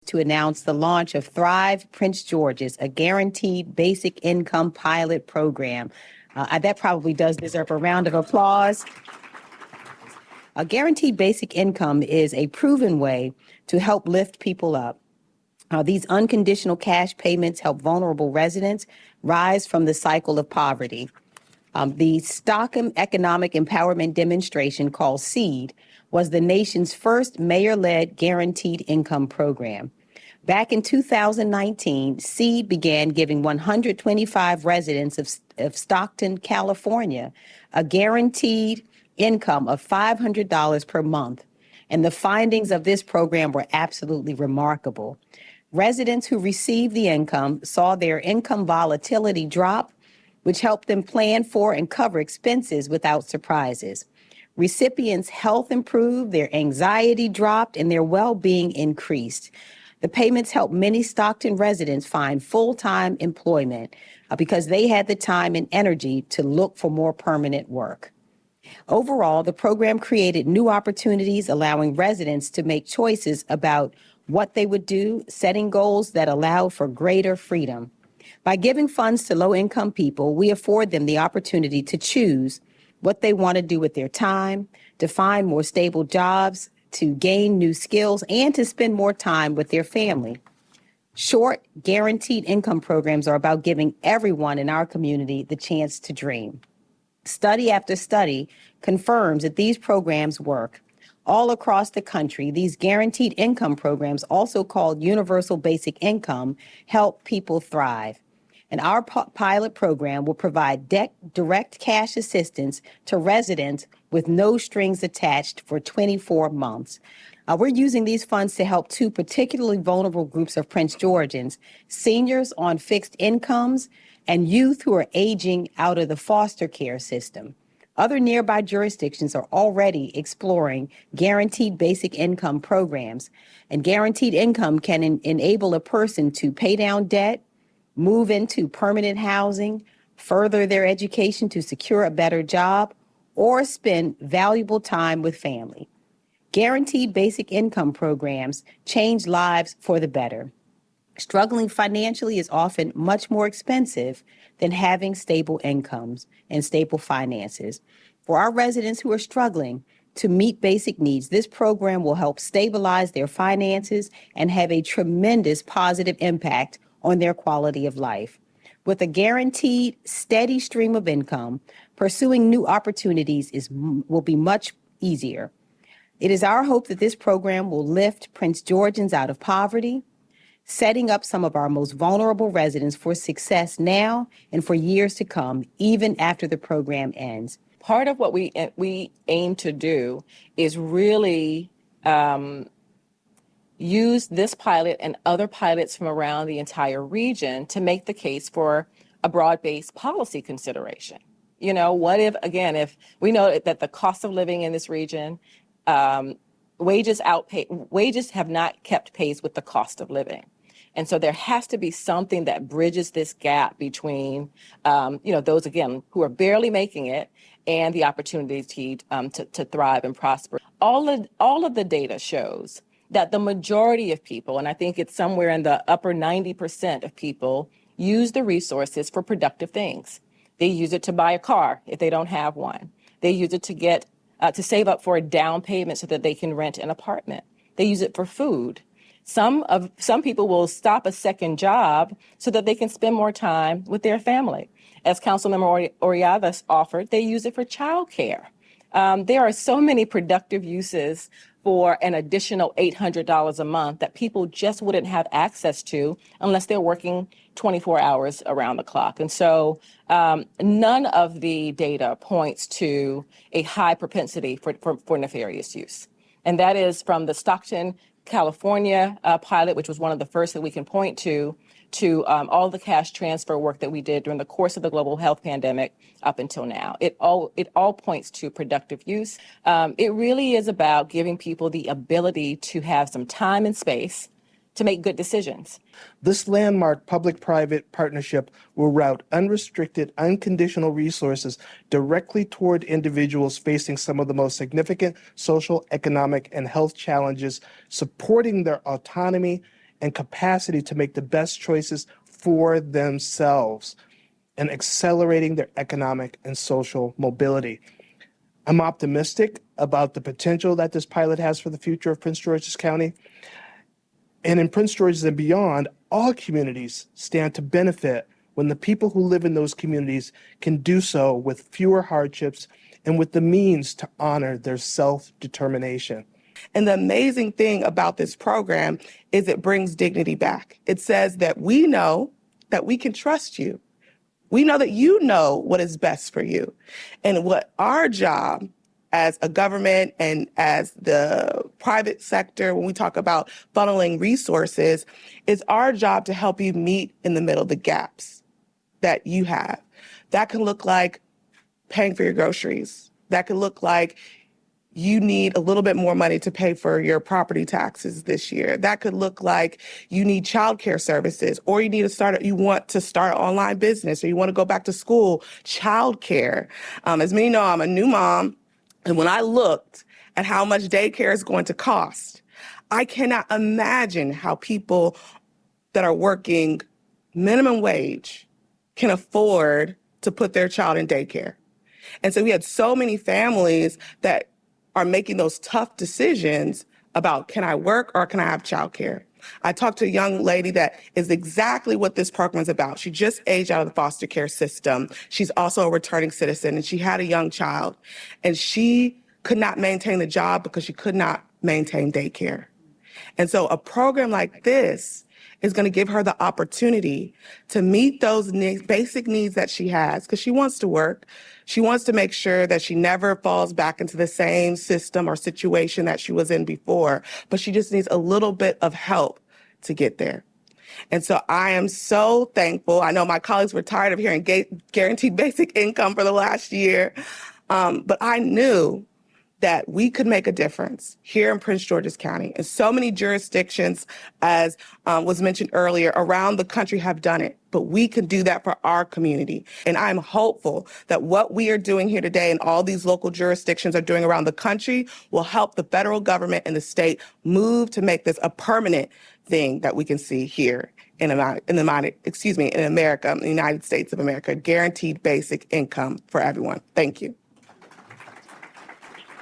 to announce the launch of Thrive Prince Georgians, a guaranteed basic income pilot program. That probably does deserve a round of applause. A guaranteed basic income is a proven way to help lift people up. These unconditional cash payments help vulnerable residents rise from the cycle of poverty. The Stockholm Economic Empowerment Demonstration, called SEED, was the nation's first mayor-led guaranteed income program. Back in 2019, SEED began giving 125 residents of Stockton, California, a guaranteed income of $500 per month. And the findings of this program were absolutely remarkable. Residents who received the income saw their income volatility drop, which helped them plan for and cover expenses without surprises. Recipients' health improved, their anxiety dropped, and their well-being increased. The payments helped many Stockton residents find full-time employment because they had the time and energy to look for more permanent work. Overall, the program created new opportunities, allowing residents to make choices about what they would do, setting goals that allowed for greater freedom. By giving funds to low-income people, we afford them the opportunity to choose what they want to do with their time, to find more stable jobs, to gain new skills, and to spend more time with their family. Short, guaranteed income programs are about giving everyone in our community the chance to dream. Study after study confirms that these programs work. All across the country, these guaranteed income programs, also called universal basic income, help people thrive. And our pilot program will provide direct cash assistance to residents with no strings attached for 24 months. We're using these funds to help two particularly vulnerable groups of Prince Georgians: seniors on fixed incomes and youth who are aging out of the foster care system. Other nearby jurisdictions are already exploring guaranteed basic income programs, and guaranteed income can enable a person to pay down debt, move into permanent housing, further their education to secure a better job, or spend valuable time with family. Guaranteed basic income programs change lives for the better. Struggling financially is often much more expensive than having stable incomes and stable finances. For our residents who are struggling to meet basic needs, this program will help stabilize their finances and have a tremendous positive impact on their quality of life. With a guaranteed, steady stream of income, pursuing new opportunities will be much easier. It is our hope that this program will lift Prince Georgians out of poverty, setting up some of our most vulnerable residents for success now and for years to come, even after the program ends. Part of what we aim to do is really use this pilot and other pilots from around the entire region to make the case for a broad-based policy consideration. You know, what if, again, if we know that the cost of living in this region, wages have not kept pace with the cost of living. And so there has to be something that bridges this gap between, those, again, who are barely making it and the opportunity to thrive and prosper. All of the data shows that the majority of people, and I think it's somewhere in the upper 90% of people, use the resources for productive things. They use it to buy a car if they don't have one. They use it to save up for a down payment so that they can rent an apartment. They use it for food. Some people will stop a second job so that they can spend more time with their family. As Councilmember Oriadas offered, they use it for childcare. There are so many productive uses for an additional $800 a month that people just wouldn't have access to unless they're working 24 hours around the clock. And so none of the data points to a high propensity for nefarious use. And that is from the Stockton, California pilot, which was one of the first that we can point to all the cash transfer work that we did during the course of the global health pandemic up until now. It all points to productive use. It really is about giving people the ability to have some time and space to make good decisions. This landmark public-private partnership will route unrestricted, unconditional resources directly toward individuals facing some of the most significant social, economic, and health challenges, supporting their autonomy and capacity to make the best choices for themselves and accelerating their economic and social mobility. I'm optimistic about the potential that this pilot has for the future of Prince George's County. And in Prince George's and beyond, all communities stand to benefit when the people who live in those communities can do so with fewer hardships and with the means to honor their self-determination. And the amazing thing about this program is it brings dignity back. It says that we know that we can trust you. We know that you know what is best for you. And what our job as a government and as the private sector, when we talk about funneling resources, is our job to help you meet in the middle the gaps that you have. That can look like paying for your groceries. That could look like you need a little bit more money to pay for your property taxes this year. That could look like you need childcare services, or you want to start an online business, or you want to go back to school. Childcare. As many know, I'm a new mom, and when I looked at how much daycare is going to cost, I cannot imagine how people that are working minimum wage can afford to put their child in daycare. And so we had so many families that are making those tough decisions about, can I work or can I have childcare? I talked to a young lady that is exactly what this program is about. She just aged out of the foster care system. She's also a returning citizen, and she had a young child. And she could not maintain the job because she could not maintain daycare. And so a program like this is going to give her the opportunity to meet those basic needs that she has, because she wants to work. She wants to make sure that she never falls back into the same system or situation that she was in before, but she just needs a little bit of help to get there. And so I am so thankful. I know my colleagues were tired of hearing guaranteed basic income for the last year, but I knew that we could make a difference here in Prince George's County. And so many jurisdictions, as was mentioned earlier, around the country have done it, but we can do that for our community. And I'm hopeful that what we are doing here today and all these local jurisdictions are doing around the country will help the federal government and the state move to make this a permanent thing that we can see here in America, in the United States of America, guaranteed basic income for everyone. Thank you.